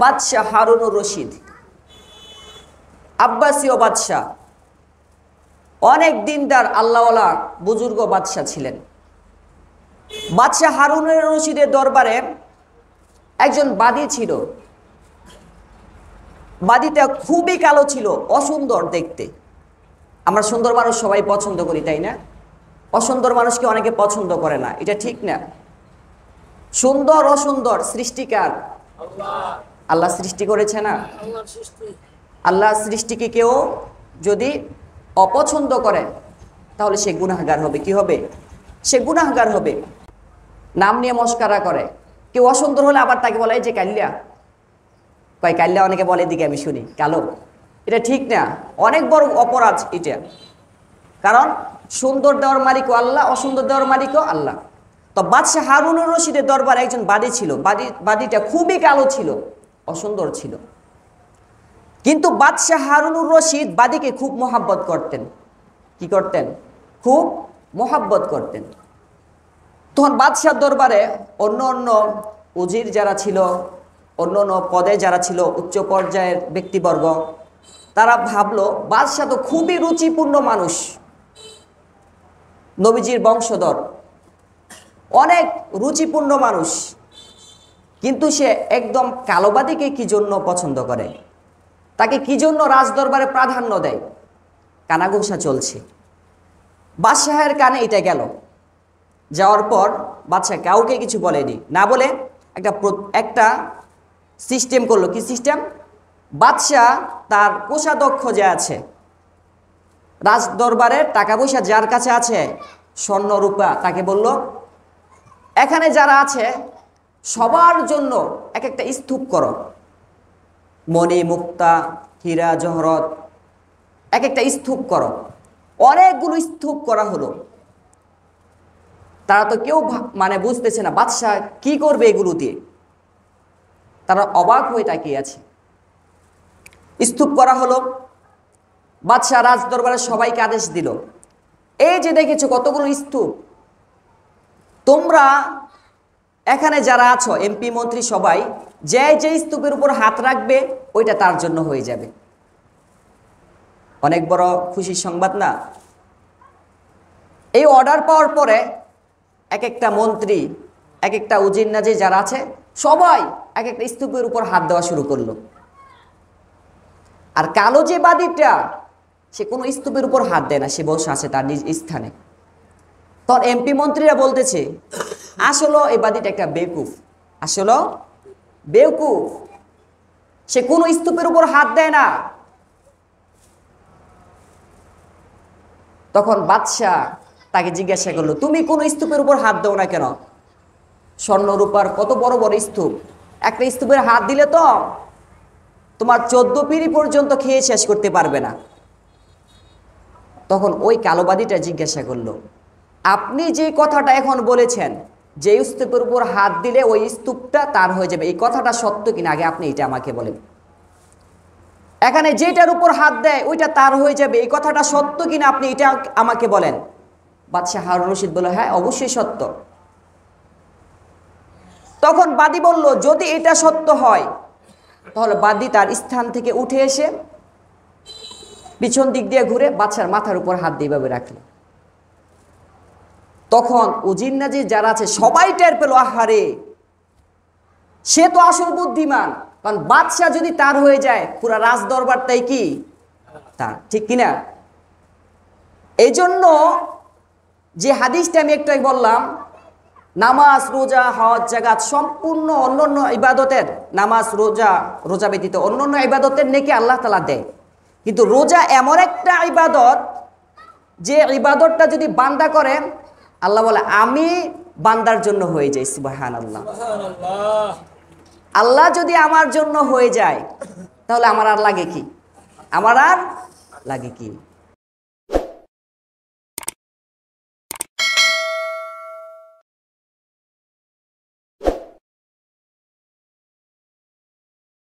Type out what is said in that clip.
বাদশাহ হারুনুর রশিদ আব্বাসীয় বাদশাহ, অনেক দিনদার আল্লাহওয়ালা বুজুর্গ বাদশাহ ছিলেন। বাদশাহ হারুনুর রশিদের দরবারে একজন বাদী ছিল। বাদীটা খুবই কালো ছিল, অসুন্দর দেখতে। আমরা সুন্দর মানুষ সবাই পছন্দ করি, তাই না? অসুন্দর মানুষকে অনেকে পছন্দ করে না, এটা ঠিক না। সুন্দর অসুন্দর সৃষ্টিকার আল্লাহ সৃষ্টি করেছে না? আল্লাহ সৃষ্টিকে কেউ যদি অপছন্দ করে তাহলে সে গুনাহগার হবে। কি হবে? সে গুনাহগার হবে। নাম নিয়ে মস্কারা করে। কেউ অসুন্দর হলে আবার তাকে বলে যে কাল্যা, কয় কাল্যা, অনেকে বলে, দিকে আমি শুনি কালো। এটা ঠিক না, অনেক বড় অপরাধ এটা। কারণ সুন্দর দেওয়ার মালিকও আল্লাহ, অসুন্দর দেওয়ার মালিকও আল্লাহ। তো বাদশাহ হারুনুর রশিদের দরবারে একজন বাদী ছিল। বাদীটা খুবই কালো ছিল, অসুন্দর ছিল। কিন্তু বাদশাহ হারুনুর রশিদ বাদীকে খুব মহাব্বত করতেন। কি করতেন? খুব মহাব্বত করতেন। তখন বাদশার দরবারে অন্য অন্য উজির যারা ছিল, অন্য অন্য পদে যারা ছিল, উচ্চ পর্যায়ের ব্যক্তিবর্গ, তারা ভাবলো বাদশাহ তো খুবই রুচিপূর্ণ মানুষ, নবীজির বংশধর, অনেক রুচিপূর্ণ মানুষ, কিন্তু সে একদম কালোবাদীকে কি জন্য পছন্দ করে, তাকে কি জন্য রাজদরবারে প্রাধান্য দেয়? কানাঘুষা চলছে। বাদশাহের কানে এটা গেল। যাওয়ার পর বাদশাহ কাউকে কিছু বলেনি, না বলে একটা সিস্টেম করলো। কি সিস্টেম? বাদশাহ তার কোষাধ্যক্ষ যে আছে, রাজ দরবারের টাকা পয়সা যার কাছে আছে, স্বর্ণ রূপা, তাকে বলল এখানে যারা আছে সবার জন্য এক একটা স্তূপ করো, মণি মুক্তা হীরা জহরত, এক একটা স্তূপ করো। অনেকগুলো স্তূপ করা হলো। তারা তো কেউ বুঝতেছে না বাদশাহ কি করবে এগুলো দিয়ে। তারা অবাক হয়ে তাকিয়ে আছে। স্তূপ করা হলো। বাদশাহ রাজ দরবারে সবাইকে আদেশ দিল, এই যে দেখেছো কতগুলো স্তূপ, তোমরা এখানে যারা আছো এমপি মন্ত্রী সবাই যে যে স্তূপের উপর হাত রাখবে ওইটা তার জন্য হয়ে যাবে। অনেক বড় খুশির সংবাদ না? এই অর্ডার পাওয়ার পরে এক একটা মন্ত্রী, এক একটা উজির নাজির যারা আছে সবাই এক একটা স্তূপের উপর হাত দেওয়া শুরু করলো। আর কালো যে বাদীটা, সে কোনো স্তূপের উপর হাত দেয় না, সে বসে আছে তার নিজ স্থানে। তখন এমপি মন্ত্রীরা বলতেছে, আসলে এই বাদীটা একটা বেকুফ, আসলে বেকুফ, সে কোনো স্তূপের উপর হাত দেয় না। তখন বাদশাহ তাকে জিজ্ঞাসা করলো, তুমি কোন স্তূপের উপর হাত দাও না কেন? স্বর্ণ রূপার কত বড় বড় স্তূপ, একটা স্তূপের হাত দিলে তো তোমার 14 পিঁড়ি পর্যন্ত খেয়ে শেষ করতে পারবে না। তখন ওই কালোবাদীটা জিজ্ঞাসা করলো, আপনি যে কথাটা এখন বলেছেন যে স্তূপের উপর হাত দিলে ওই স্তূপটা তার হয়ে যাবে, এই কথাটা সত্য কিনা আগে আপনি এটা আমাকে বলেন। এখানে যেটার উপর হাত দেয় ওইটা তার হয়ে যাবে, এই কথাটা সত্য কিনা আপনি এটা আমাকে বলেন। বাদশাহ হারুন রশিদ বলল, হ্যাঁ অবশ্যই সত্য। তখন বাদী বলল, যদি এটা সত্য হয় তাহলে বাদী তার স্থান থেকে উঠে এসে পিছন দিক দিয়ে ঘুরে বাদশার মাথার উপর হাত দিয়ে ভাবে রাখলো। তখন উজির নাজির যারা আছে সবাই টের পেল, আহারে সে তো আসল বুদ্ধিমান, কারণ বাদশাহ যদি তার হয়ে যায় পুরা রাজ দরবারটাই কি তার, ঠিক কিনা? এই জন্য যে হাদিসটা আমি একটু বললাম, নামাজ রোজা হজ জাকাত সম্পূর্ণ অন্যান্য ইবাদতের, নামাজ রোজা ব্যতীত অন্যান্য ইবাদতের নেকি আল্লাহ তাআলা দেয়, কিন্তু রোজা এমন একটা ইবাদত যে ইবাদতটা যদি বান্দা করে আল্লাহ বলে আমি বান্দার জন্য হয়ে যাই। সুবহানাল্লাহ। আল্লাহ যদি আমার জন্য হয়ে যায় তাহলে আমার আর লাগে কি? আমার আর লাগে কি?